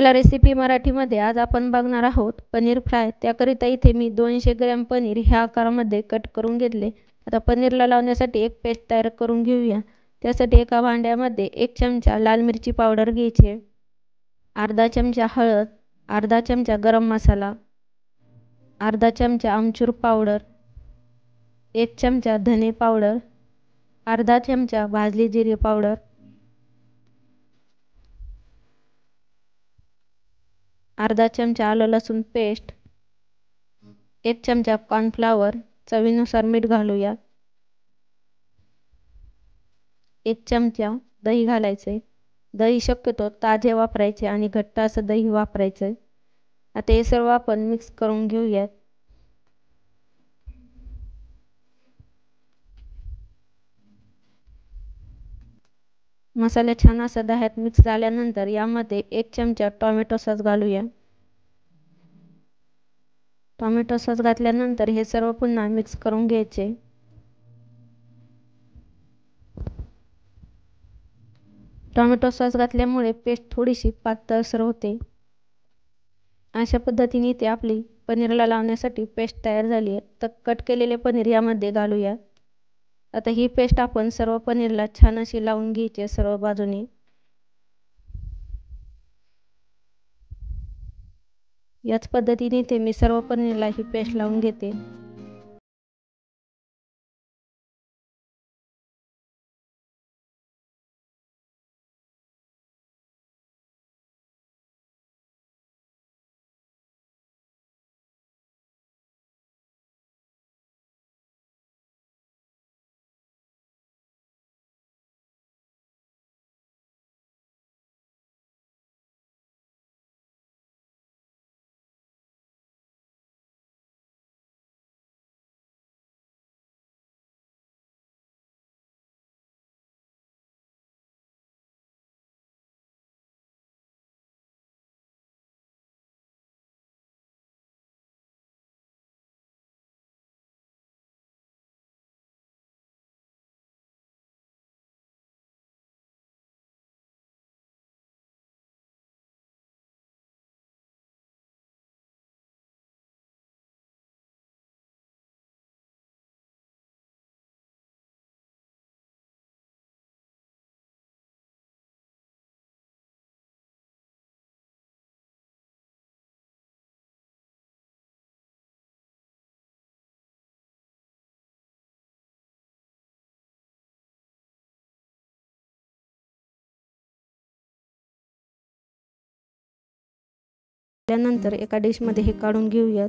चला रेसिपी मराठीमध्ये आज आपण बघणार आहोत पनीर फ्राय। त्याकरिता इथे मी 200 ग्रॅम पनीर ह्या आकारामध्ये कट करून घेतले। आता पनीरला लावण्यासाठी एक पेस्ट तयार करून घेऊया। त्यासाठी एका भांड्यामध्ये 1 चमचा लाल मिरची पावडर घ्यायची, अर्धा चमचा हळद, अर्धा चमचा गरम मसाला, अर्धा चमचा आमचूर पावडर, 1 चमचा धने पावडर, अर्धा चमचा भाजली जिरे पावडर, अर्धा चमचा आलं लसूण पेस्ट, 1 चमचा कॉर्नफ्लॉवर, चवीनुसार मीठ घालूया, 1 चमचा दही घालायचे। दही शक्यतो ताजे वापरायचे आणि घट्ट असं दही वापरायचे। आता हे सर्व आपण मिक्स करून घेऊयात। मसाला छान असा दह्यात मिक्स झाल्यानंतर यामध्ये 1 चमचा टोमॅटो सॉस घालूया। टोमॅटो सॉस घातल्यानंतर हे सर्व पुन्हा मिक्स करून घ्यायचे। टोमॅटो सॉस घातल्यामुळे पेस्ट थोडीशी पातळसर होते। अशा पद्धतीने इथे आपली पनीरला लावण्यासाठी पेस्ट तयार झाली आहे। तर कट केलेले पनीर यामध्ये घालूया। आता ही पेस्ट आपण सर्व पनीरला छान अशी लावून घ्यायची सर्व बाजूने। याच पद्धतीने इथे मी सर्व पनीरला ही पेस्ट लावून घेते। त्यानंतर एका डिश मध्ये हे काढून घेऊयात।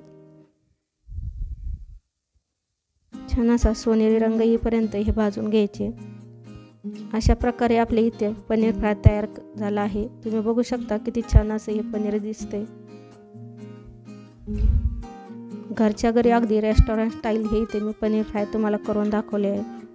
छान असा सोनेरी रंग येईपर्यंत हे भाजून घ्यायचे। अशा प्रकारे आपले इथे पनीर फ्राय तयार झाला आहे। तुम्ही बघू शकता किती छान असं हे पनीर दिसते। घरच्या घरी अगदी रेस्टॉरंट स्टाईल हे इथे मी पनीर फ्राय तुम्हाला करून दाखवले आहे।